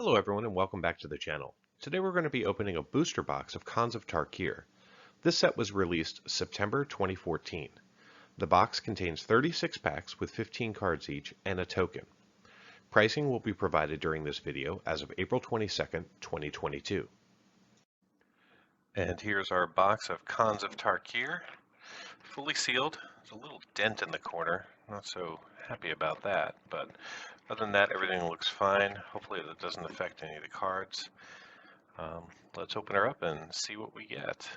Hello everyone and welcome back to the channel. Today we're going to be opening a booster box of Khans of Tarkir. This set was released September 2014. The box contains 36 packs with 15 cards each and a token. Pricing will be provided during this video as of April 22nd, 2022. And here's our box of Khans of Tarkir, fully sealed. There's a little dent in the corner, not so happy about that, but other than that, everything looks fine. Hopefully that doesn't affect any of the cards. Let's open her up and see what we get.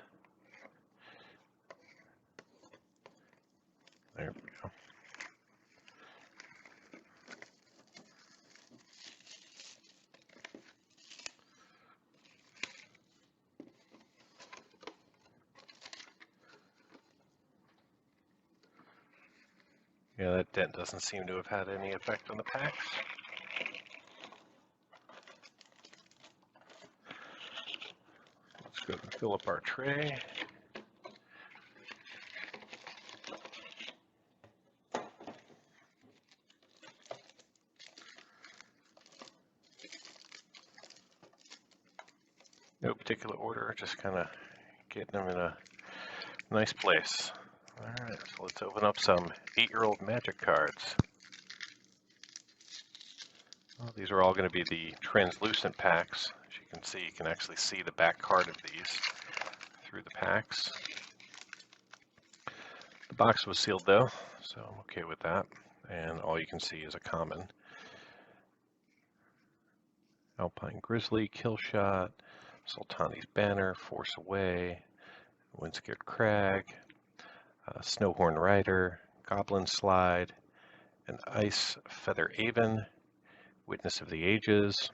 There we go. Yeah, that dent doesn't seem to have had any effect on the packs. Let's go and fill up our tray. No particular order, just kind of getting them in a nice place. Alright, so let's open up some 8-year-old Magic cards. Well, these are all going to be the translucent packs. As you can see, you can actually see the back card of these through the packs. The box was sealed though, so I'm okay with that. And all you can see is a common. Alpine Grizzly, Killshot, Sultani's Banner, Force Away, Windscared Crag, Snowhorn Rider, Goblin Slide, an Ice Feather Aven, Witness of the Ages,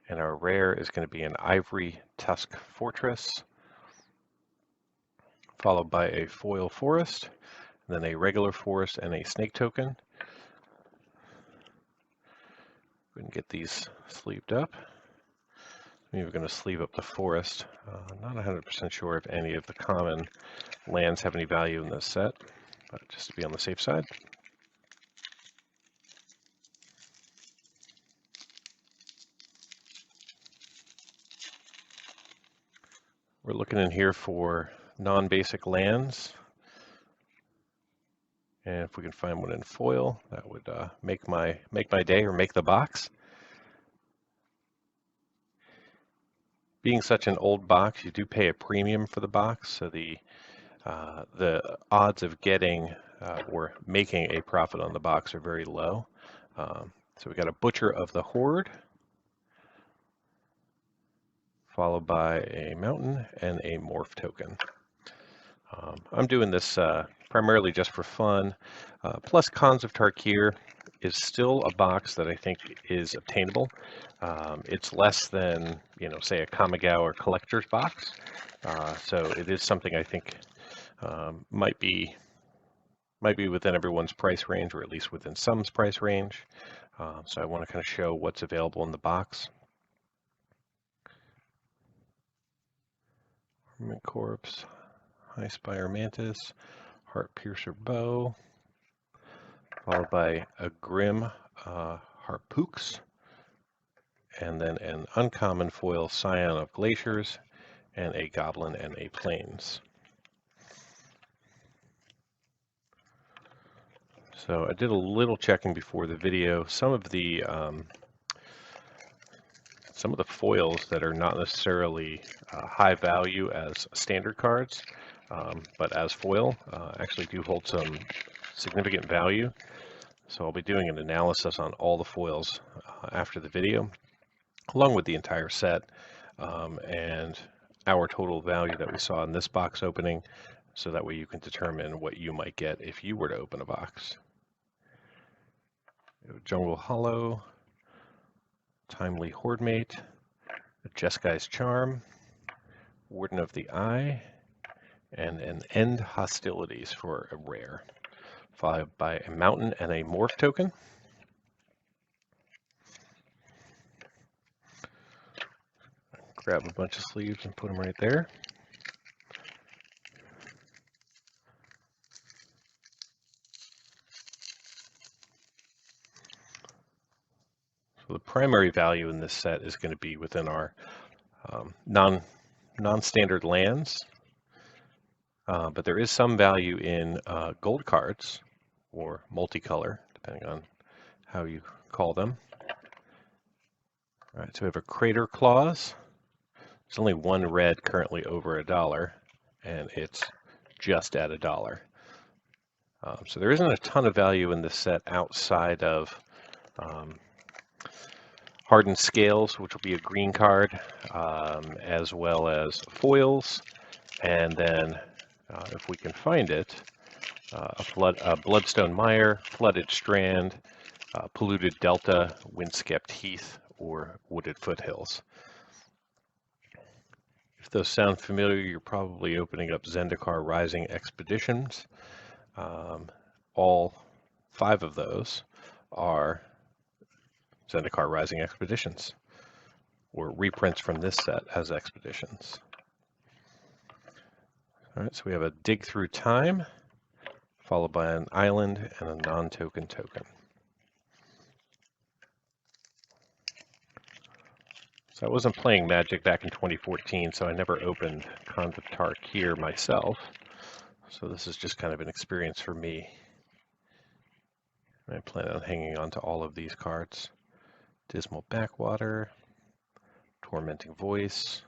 and our rare is going to be an Ivory Tusk Fortress, followed by a Foil Forest, then a regular forest and a snake token. We can get these sleeved up. We're going to sleeve up the forest. Not 100% sure if any of the common lands have any value in this set, but just to be on the safe side. We're looking in here for non-basic lands. And if we can find one in foil, that would make my day, or make the box. Being such an old box, you do pay a premium for the box, so the odds of getting or making a profit on the box are very low. So we got a Butcher of the Horde, followed by a Mountain and a Morph token. I'm doing this primarily just for fun. Plus, Khans of Tarkir is still a box that I think is obtainable. It's less than, say a Kamigawa or collector's box. So it is something I think might be within everyone's price range, or at least within some's price range. So I want to kind of show what's available in the box. Hermit Corpse, High Spire Mantis, Heart Piercer Bow, followed by a Grim Harpooks, and then an uncommon foil Scion of Glaciers, and a Goblin and a Plains. So I did a little checking before the video. Some of the foils that are not necessarily high value as standard cards, but as foil, actually do hold some significant value. So I'll be doing an analysis on all the foils after the video, along with the entire set, and our total value that we saw in this box opening, so that way you can determine what you might get if you were to open a box. Jungle Hollow, Timely Horde Mate, Jeskai's Charm, Warden of the Eye, and an End Hostilities for a rare, followed by a Mountain and a Morph token. Grab a bunch of sleeves and put them right there. So the primary value in this set is going to be within our non-standard lands, but there is some value in gold cards or multicolor, depending on how you call them. All right, so we have a Crater Clause. There's only one red currently over $1, and it's just at $1. So there isn't a ton of value in this set outside of Hardened Scales, which will be a green card, as well as foils, and then if we can find it, a Bloodstone Mire, Flooded Strand, Polluted Delta, Windswept Heath, or Wooded Foothills. If those sound familiar, you're probably opening up Zendikar Rising Expeditions. All 5 of those are Zendikar Rising Expeditions, or reprints from this set as expeditions. All right, so we have a Dig Through Time, followed by an island and a non-token token. So I wasn't playing Magic back in 2014, so I never opened Khans of Tarkir myself. So this is just kind of an experience for me. I plan on hanging on to all of these cards. Dismal Backwater, Tormenting Voice,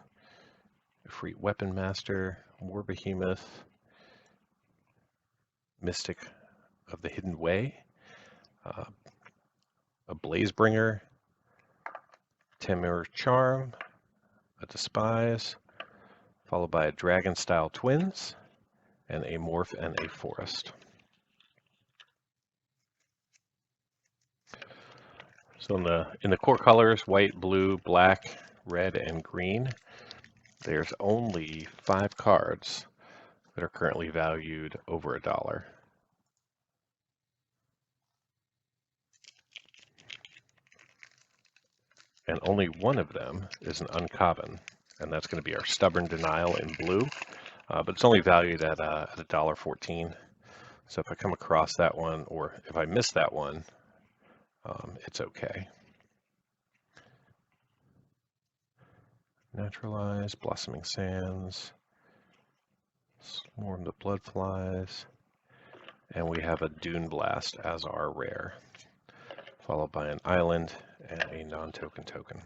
Efreet Weapon Master, War Behemoth, Mystic of the Hidden Way, a Blazebringer, Temur Charm, a Despise, followed by a Dragon Style Twins, and a Morph and a Forest. So in the core colors, white, blue, black, red, and green, there's only 5 cards that are currently valued over $1. And only one of them is an uncommon, and that's going to be our Stubborn Denial in blue, but it's only valued at $1.14. So if I come across that one, or if I miss that one, it's okay. Naturalize, Blossoming Sands, Swarm the Bloodflies, and we have a Dune Blast as our rare, followed by an island and a non-token token.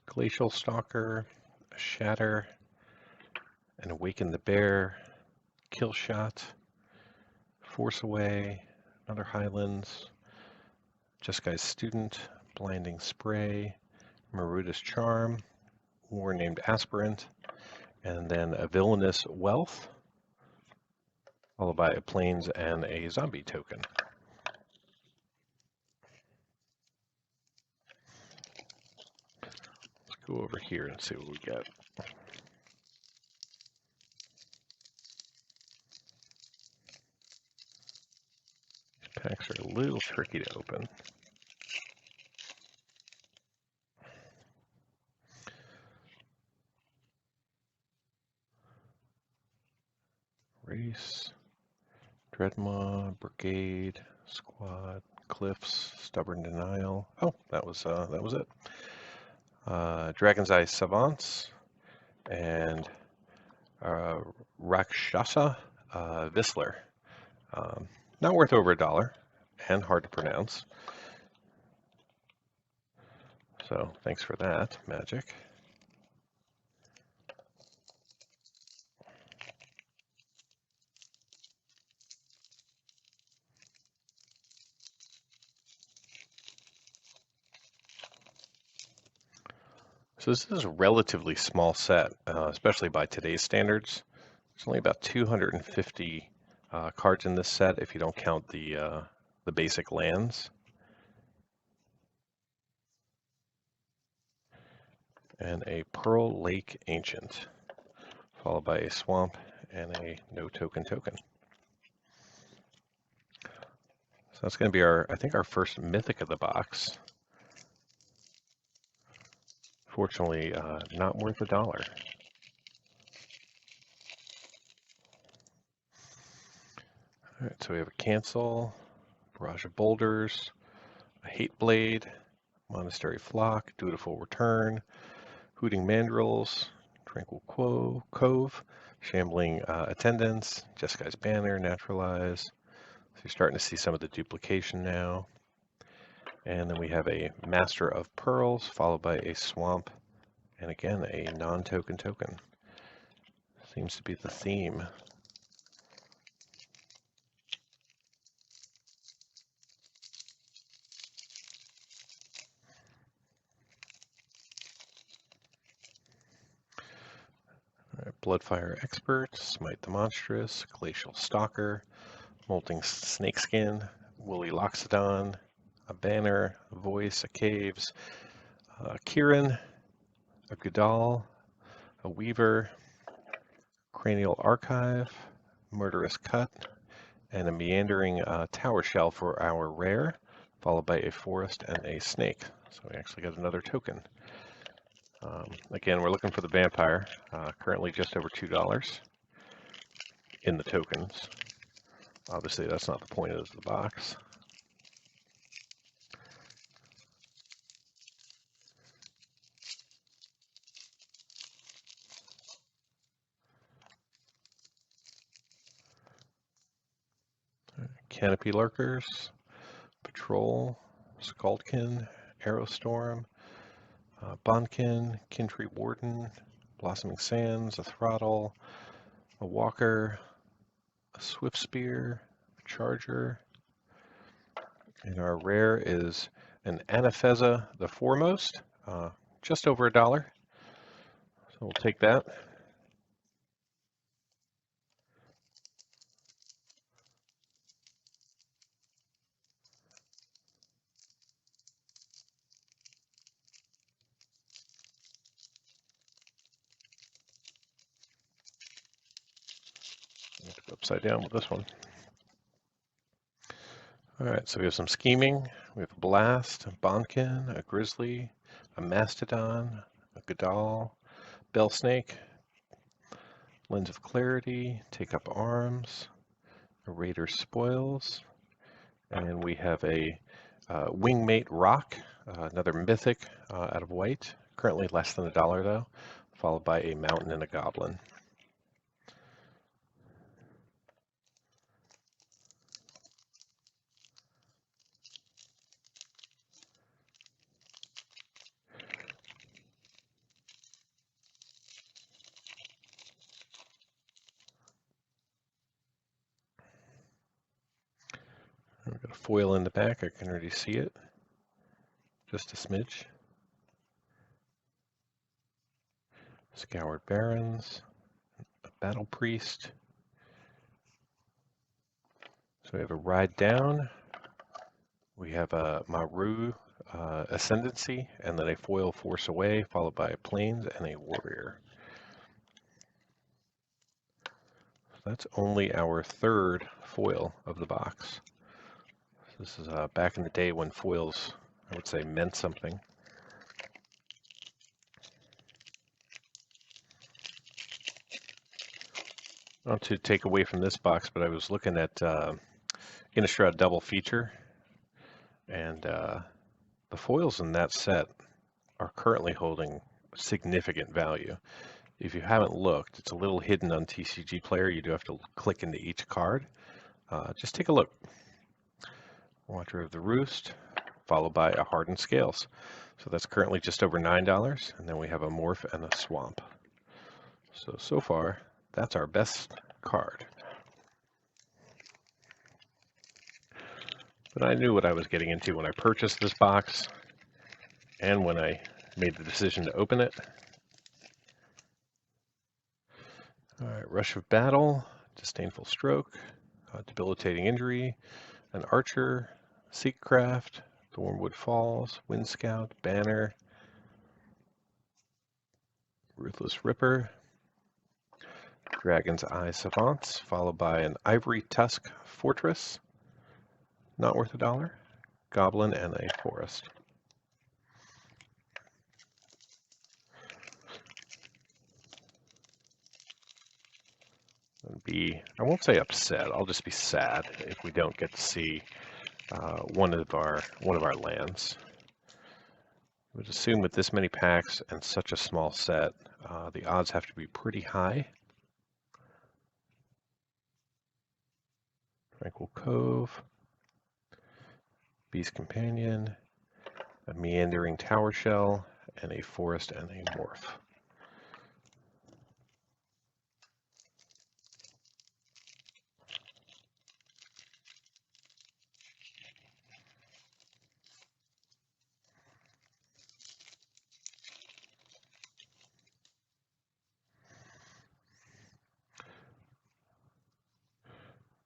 Glacial Stalker, a Shatter, an Awaken the Bear, Kill Shot, Force Away, another Highlands, Jeskai Student, Blinding Spray, Maruta's Charm, War Named Aspirant, and then a Villainous Wealth, followed by a Plains and a Zombie token. Let's go over here and see what we get. These packs are a little tricky to open. Race, Dreadmaw, Brigade, Squad, Cliffs, Stubborn Denial. Oh, that was it. Dragon's Eye Savants and Rakshasa Vissler. Not worth over $1 and hard to pronounce. So thanks for that, Magic. So this is a relatively small set, especially by today's standards. There's only about 250 cards in this set if you don't count the basic lands. And a Pearl Lake Ancient, followed by a Swamp and a no token token. So that's going to be I think our first Mythic of the box. Fortunately, not worth $1. All right, so we have a Cancel, Barrage of Boulders, a Hate Blade, Monastery Flock, Dutiful Return, Hooting Mandrills, Tranquil Cove, Shambling Attendants, Jessica's Banner, Naturalize. So you're starting to see some of the duplication now. And then we have a Master of Pearls, followed by a Swamp, and again, a non-token token. Seems to be the theme. Bloodfire Expert, Smite the Monstrous, Glacial Stalker, Molting Snakeskin, Woolly Loxodon, a Banner, a Voice, a Caves, Kieran, a Godal, a Weaver, Cranial Archive, Murderous Cut, and a Meandering Tower Shell for our rare, followed by a Forest and a Snake. So we actually got another token. Again, we're looking for the Vampire, currently just over $2 in the tokens. Obviously, that's not the point of the box. Canopy Lurkers, Patrol, Skuldkin, Arrowstorm, Bondkin, Kintree Warden, Blossoming Sands, a Throttle, a Walker, a Swift Spear, a Charger, and our rare is an Anapheza the Foremost, just over $1. So we'll take that. Upside down with this one. All right, so we have some scheming. We have a Blast, a Bonkin, a Grizzly, a Mastodon, a Godal, Bell Snake, Lens of Clarity, Take Up Arms, a Raider Spoils, and we have a Wingmate Rock, another Mythic out of white, currently less than $1 though, followed by a Mountain and a Goblin. We've got a foil in the back, I can already see it, just a smidge. Scoured Barrens, a Battle Priest. So we have a Ride Down, we have a Maru Ascendancy, and then a foil Force Away, followed by a Plains and a Warrior. So that's only our third foil of the box. This is back in the day when foils, I would say, meant something. Not to take away from this box, but I was looking at Innistrad Double Feature, and the foils in that set are currently holding significant value. If you haven't looked, it's a little hidden on TCG Player. You do have to click into each card. Just take a look. Watcher of the Roost, followed by a Hardened Scales. So that's currently just over $9, and then we have a Morph and a Swamp. So far, that's our best card. But I knew what I was getting into when I purchased this box, and when I made the decision to open it. All right, Rush of Battle, Disdainful Stroke, Debilitating Injury, an Archer, Seekcraft, Thornwood Falls, Wind Scout, Banner, Ruthless Ripper, Dragon's Eye Savants, followed by an Ivory Tusk Fortress, not worth $1, Goblin, and a Forest. I won't say upset, I'll just be sad if we don't get to see one of our lands. I would assume with this many packs and such a small set, the odds have to be pretty high. Tranquil Cove, Beast Companion, a Meandering Tower Shell, and a Forest and a Morph.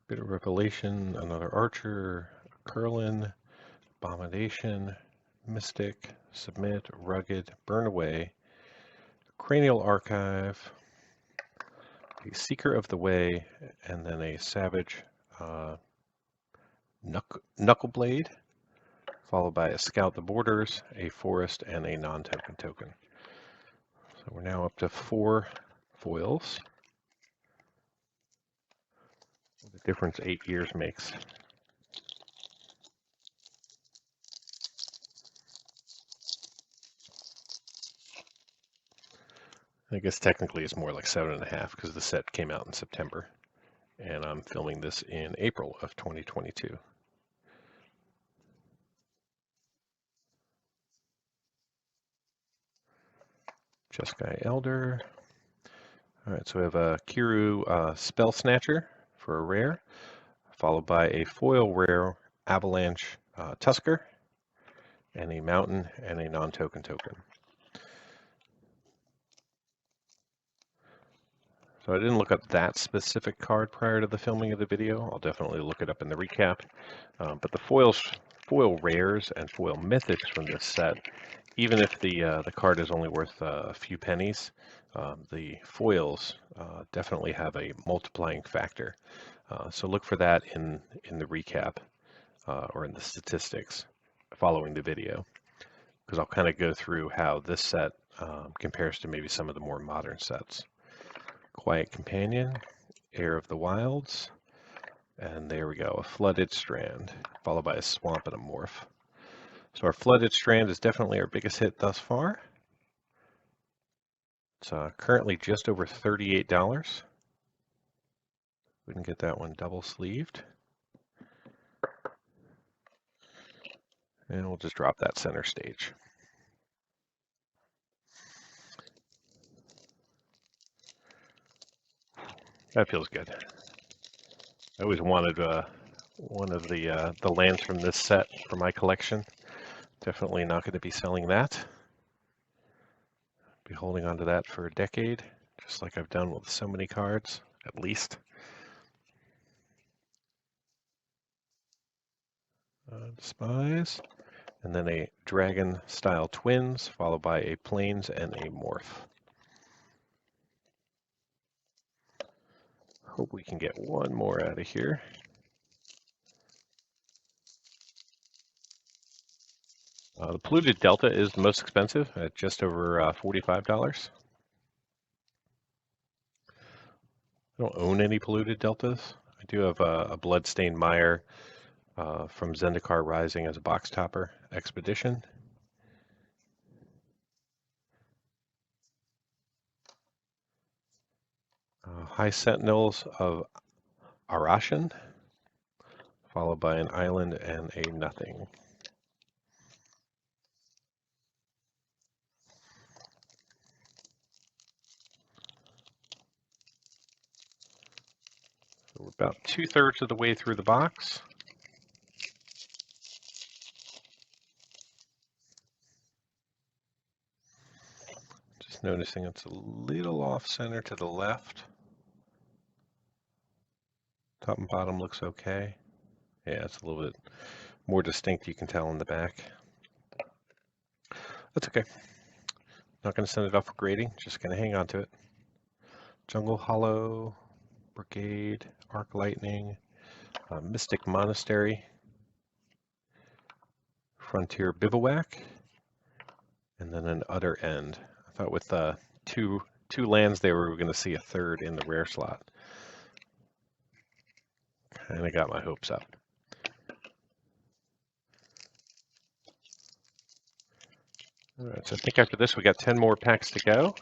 Bit of Revelation, another Archer, Curlin, Abomination, Mystic, Submit, Rugged, Burn Away, Cranial Archive, a Seeker of the Way, and then a Savage Knuckleblade, followed by a Scout the Borders, a Forest, and a non-token token. So we're now up to 4 foils. The difference 8 years makes. I guess technically it's more like 7.5 because the set came out in September, and I'm filming this in April of 2022. Jeskai Elder. All right, so we have a Kiru Spell Snatcher for a rare, followed by a foil rare Avalanche Tusker, and a Mountain and a non-token token. So I didn't look up that specific card prior to the filming of the video. I'll definitely look it up in the recap. But the foil rares and foil mythics from this set, even if the card is only worth a few pennies, the foils definitely have a multiplying factor. So look for that in the recap or in the statistics following the video, because I'll kind of go through how this set compares to maybe some of the more modern sets. Quiet Companion, Heir of the Wilds, and there we go, a Flooded Strand, followed by a Swamp and a Morph. So our Flooded Strand is definitely our biggest hit thus far. It's currently just over $38. We can get that one double sleeved. And we'll just drop that center stage. That feels good. I always wanted one of the lands from this set for my collection. Definitely not going to be selling that. Be holding on to that for a decade, just like I've done with so many cards, at least. Despise. And then a Dragon Style Twins, followed by a Plains and a Morph. Hope we can get one more out of here. The Polluted Delta is the most expensive at just over $45. I don't own any Polluted Deltas. I do have a Bloodstained Mire from Zendikar Rising as a box topper expedition. High Sentinels of Arashan, followed by an island and a nothing. So we're about 2/3 of the way through the box. Just noticing it's a little off center to the left. Top and bottom looks okay. Yeah, it's a little bit more distinct, you can tell in the back. That's okay. Not going to send it off for grading, just going to hang on to it. Jungle Hollow, Brigade, Arc Lightning, Mystic Monastery, Frontier Bivouac, and then an Utter End. I thought with two lands there we were going to see a third in the rare slot. Kind of got my hopes up. All right, so I think after this we got 10 more packs to go.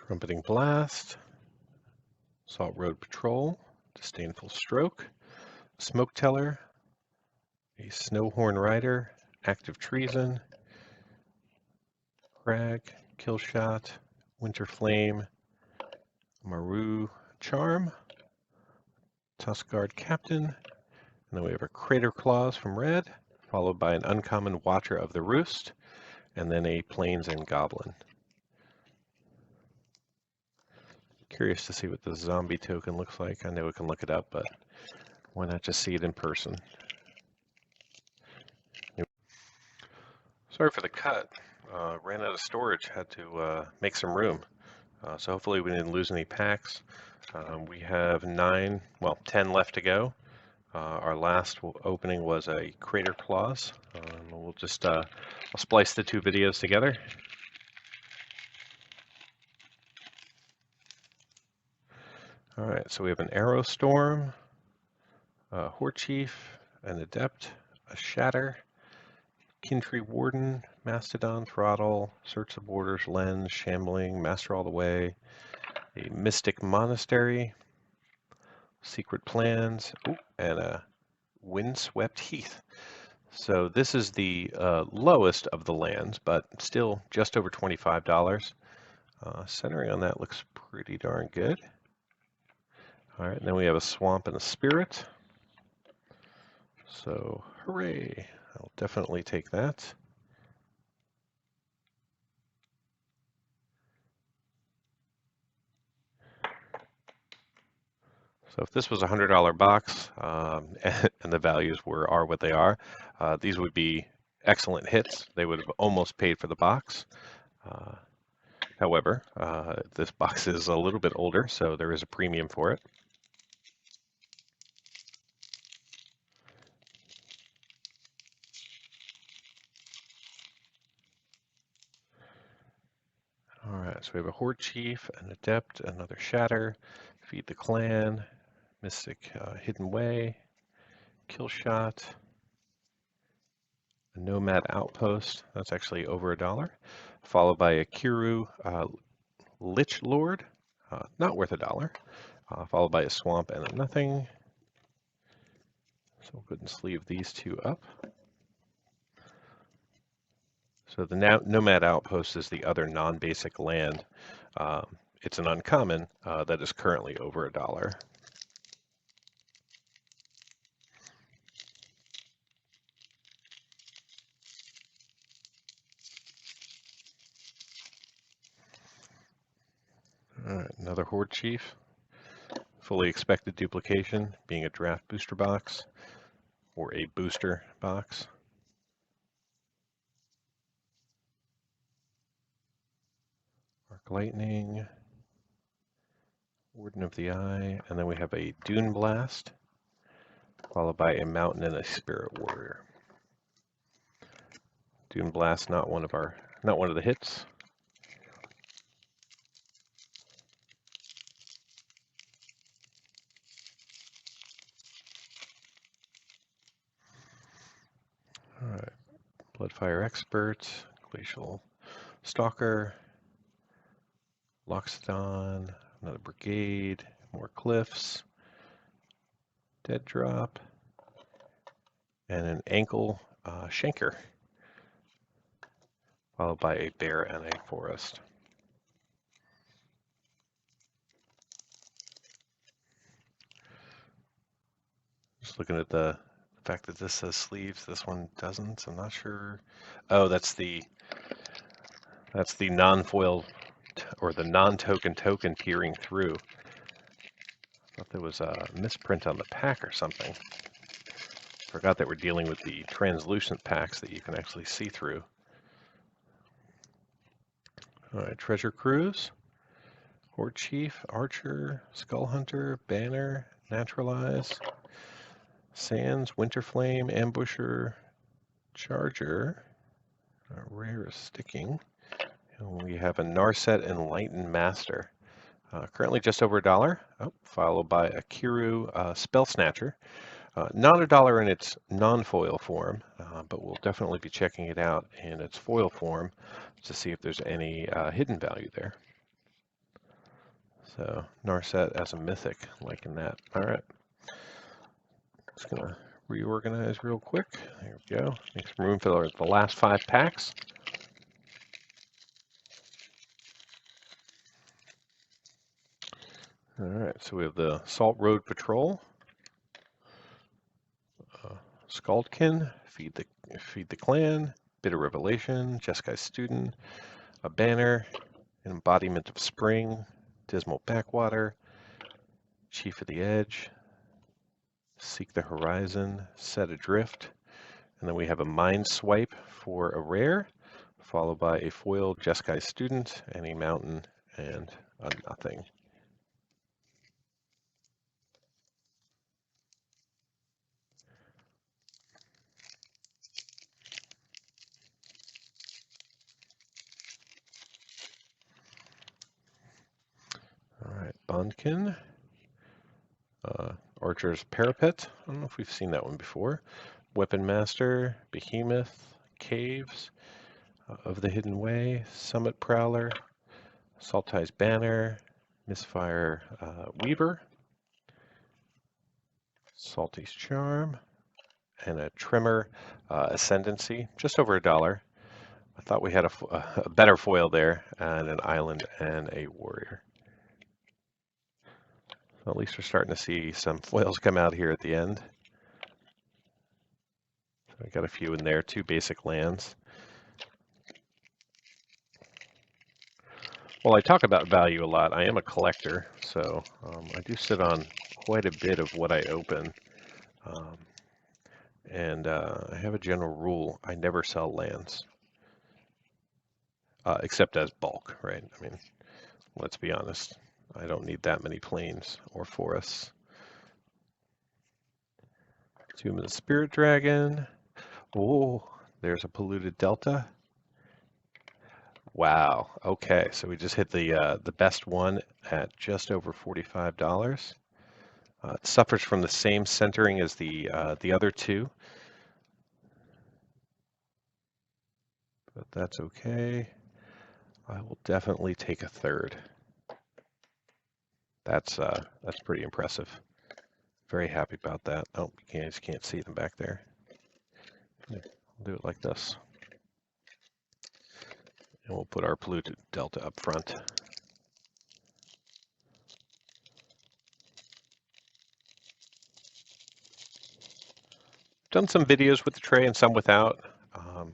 Trumpeting Blast, Salt Road Patrol, Disdainful Stroke, Smoke Teller, a Snowhorn Rider, Active Treason, Crag, Killshot, Winter Flame, Maru Charm, Tuskguard Captain, and then we have a Crater Claws from Red, followed by an uncommon Watcher of the Roost, and then a Plains and Goblin. Curious to see what the zombie token looks like. I know we can look it up, but why not just see it in person? Sorry for the cut. Ran out of storage, had to make some room. So hopefully we didn't lose any packs. We have 10 left to go. Our last opening was a Crater Claws. We'll just I'll splice the two videos together. All right, so we have an Arrow Storm, a Horde Chief, an Adept, a Shatter, Kintree Warden, Mastodon Throttle, Search the Borders, Lens, Shambling, Master All the Way, a Mystic Monastery, Secret Plans, and a Windswept Heath. So this is the lowest of the lands, but still just over $25. Centering on that looks pretty darn good. All right, and then we have a Swamp and a Spirit. So hooray, I'll definitely take that. So if this was a $100 box and the values are what they are, these would be excellent hits. They would have almost paid for the box. However, this box is a little bit older, so there is a premium for it. All right, so we have a Horde Chief, an Adept, another Shatter, Feed the Clan, Mystic Hidden Way, Killshot, a Nomad Outpost, that's actually over $1, followed by a Kiru Lich Lord, not worth $1, followed by a Swamp and a Nothing. So we'll go ahead and sleeve these two up. So the Nomad Outpost is the other non-basic land. It's an uncommon that is currently over $1. All right, another Horde Chief. Fully expected duplication, being a draft booster box or a booster box. Arc Lightning, Warden of the Eye, and then we have a Dune Blast, followed by a Mountain and a Spirit Warrior. Dune Blast, not one of the hits. All right, Bloodfire Expert, Glacial Stalker, Loxodon, another Brigade, more Cliffs, Dead Drop, and an Ankle Shanker, followed by a Bear and a Forest. Just looking at the fact that this says sleeves, this one doesn't. I'm not sure. Oh, that's the non-foil or the non-token token peering through. I thought there was a misprint on the pack or something. Forgot that we're dealing with the translucent packs that you can actually see through. All right, Treasure Cruise, Horde Chief, Archer, Skull Hunter, Banner, Naturalize, Sands, Winterflame, Ambusher, Charger, Rare is Sticking, and we have a Narset Enlightened Master. Currently just over $1, followed by a Kiru Spell Snatcher. Not $1 in its non-foil form, but we'll definitely be checking it out in its foil form to see if there's any hidden value there. So Narset as a mythic, liking that. All right, just gonna reorganize real quick. There we go. Make some room for the last 5 packs. All right, so we have the Salt Road Patrol, Skaldkin, Feed the Clan, Bitter Revelation, Jeskai Student, a Banner, an Embodiment of Spring, Dismal Backwater, Chief of the Edge, Seek the Horizon, Set Adrift, and then we have a Mind Swipe for a rare, followed by a foil Jeskai Student, and a Mountain, and a Nothing. All right, Bondkin, Archer's Parapet. I don't know if we've seen that one before. Weapon Master, Behemoth, Caves of the Hidden Way, Summit Prowler, Saltai's Banner, Misfire Weaver, Salty's Charm, and a Tremor Ascendancy, just over $1. I thought we had a better foil there, and an Island and a Warrior. So at least we're starting to see some foils come out here at the end. So I got a few in there, 2 basic lands. Well, I talk about value a lot. I am a collector, so I do sit on quite a bit of what I open. And I have a general rule: I never sell lands, except as bulk, right? I mean, let's be honest. I don't need that many plains or forests. Tomb of the Spirit Dragon. Oh, there's a Polluted Delta. Wow. Okay, so we just hit the best one at just over $45. It suffers from the same centering as the other 2, but that's okay. I will definitely take a third. That's pretty impressive. Very happy about that. Oh, you just can't see them back there. I'll do it like this. And we'll put our Polluted Delta up front. Done some videos with the tray and some without.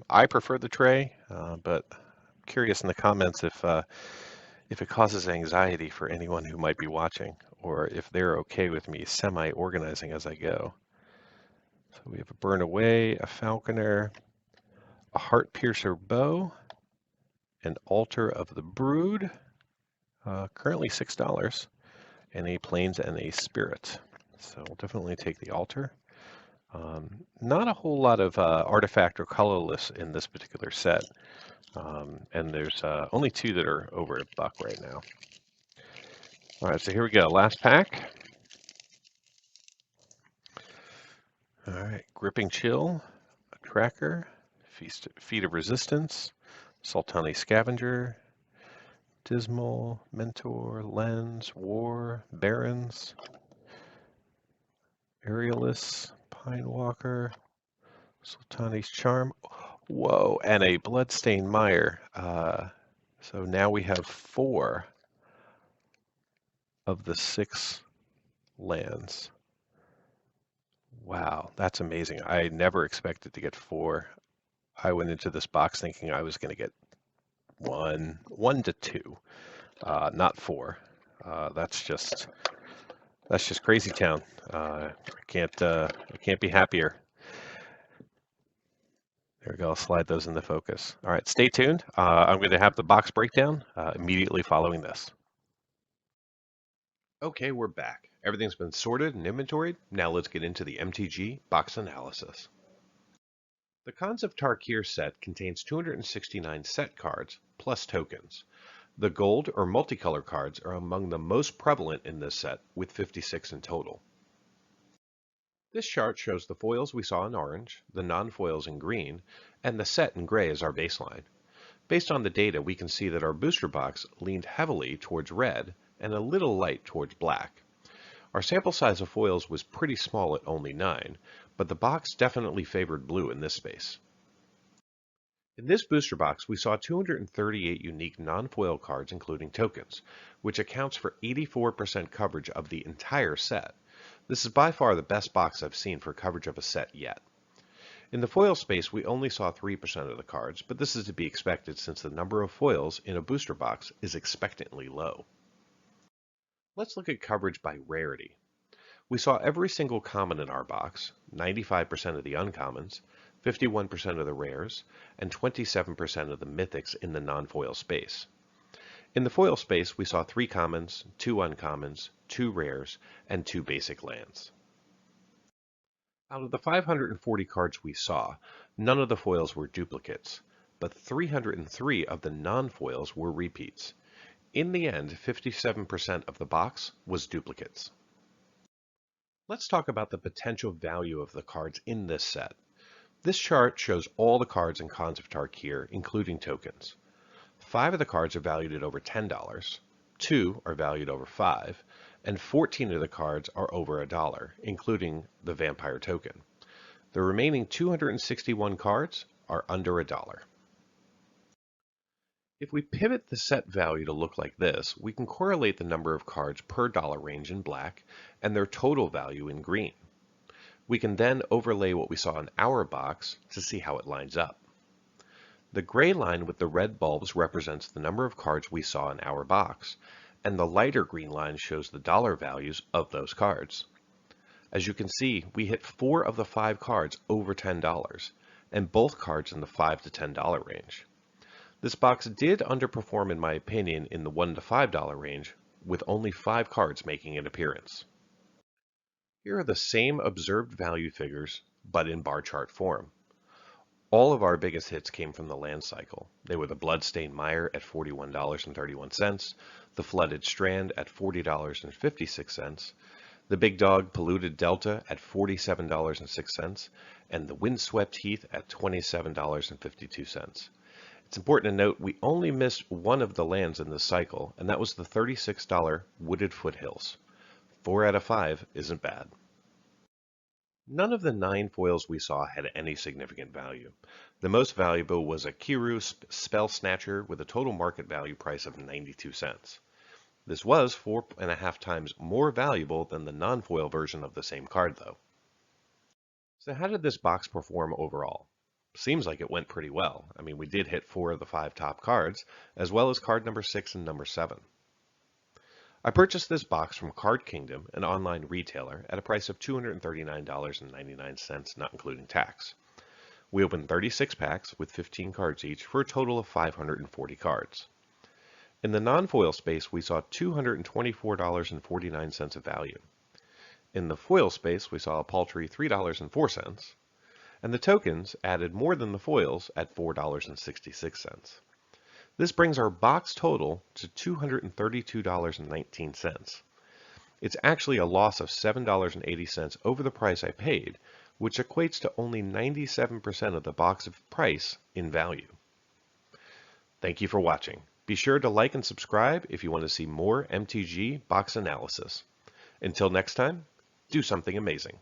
I prefer the tray, but I'm curious in the comments if it causes anxiety for anyone who might be watching, or if they're okay with me semi-organizing as I go. So we have a Burn Away, a Falconer, a Heart Piercer Bow, an Altar of the Brood, currently $6, and a Plains and a Spirit. So we'll definitely take the Altar. Not a whole lot of artifact or colorless in this particular set, and there's only 2 that are over $1 right now. All right, so here we go, last pack. All right, Gripping Chill, a Tracker, Feet of Resistance, Sultani Scavenger, Dismal, Mentor, Lens, War, Barons, Aerialist, Pine Walker, Sultani's Charm. Whoa, and a Bloodstained Mire. So now we have 4 of the 6 lands. Wow, that's amazing. I never expected to get 4. I went into this box thinking I was going to get 1 to 2, not 4. That's just crazy town. I can't be happier. There we go. I'll slide those into focus. All right, stay tuned. I'm going to have the box breakdown immediately following this. Okay, we're back. Everything's been sorted and inventoried. Now let's get into the MTG Box Analysis. The Khans of Tarkir set contains 269 set cards plus tokens. The gold or multicolor cards are among the most prevalent in this set, with 56 in total. This chart shows the foils we saw in orange, the non-foils in green, and the set in gray as our baseline. Based on the data, we can see that our booster box leaned heavily towards red and a little light towards black. Our sample size of foils was pretty small at only 9, but the box definitely favored blue in this space. In this booster box, we saw 238 unique non-foil cards including tokens, which accounts for 84% coverage of the entire set. This is by far the best box I've seen for coverage of a set yet. In the foil space, we only saw 3% of the cards, but this is to be expected since the number of foils in a booster box is expectantly low. Let's look at coverage by rarity. We saw every single common in our box, 95% of the uncommons, 51% of the rares, and 27% of the mythics in the non-foil space. In the foil space, we saw 3 commons, 2 uncommons, 2 rares, and 2 basic lands. Out of the 540 cards we saw, none of the foils were duplicates, but 303 of the non-foils were repeats. In the end, 57% of the box was duplicates. Let's talk about the potential value of the cards in this set. This chart shows all the cards and cons of Tarkir, including tokens. 5 of the cards are valued at over $10, 2 are valued over $5, and 14 of the cards are over $1, including the vampire token. The remaining 261 cards are under $1. If we pivot the set value to look like this, we can correlate the number of cards per dollar range in black and their total value in green. We can then overlay what we saw in our box to see how it lines up. The gray line with the red bulbs represents the number of cards we saw in our box, and the lighter green line shows the dollar values of those cards. As you can see, we hit 4 of the 5 cards over $10, and both cards in the $5 to $10 range. This box did underperform in my opinion in the $1 to $5 range, with only 5 cards making an appearance. Here are the same observed value figures, but in bar chart form. All of our biggest hits came from the land cycle. They were the Bloodstained Mire at $41.31, the Flooded Strand at $40.56, the Big Dog Polluted Delta at $47.06, and the Windswept Heath at $27.52. It's important to note we only missed one of the lands in this cycle, and that was the $36 Wooded Foothills. 4 out of 5 isn't bad. None of the 9 foils we saw had any significant value. The most valuable was a Kiru Spell Snatcher with a total market value price of 92 cents. This was 4.5 times more valuable than the non-foil version of the same card though. So how did this box perform overall? Seems like it went pretty well. I mean, we did hit 4 of the 5 top cards, as well as card number 6 and number 7. I purchased this box from Card Kingdom, an online retailer, at a price of $239.99, not including tax. We opened 36 packs with 15 cards each for a total of 540 cards. In the non-foil space, we saw $224.49 of value. In the foil space, we saw a paltry $3.04, and the tokens added more than the foils at $4.66. This brings our box total to $232.19. It's actually a loss of $7.80 over the price I paid, which equates to only 97% of the box price in value. Thank you for watching. Be sure to like and subscribe if you want to see more MTG Box Analysis. Until next time, do something amazing.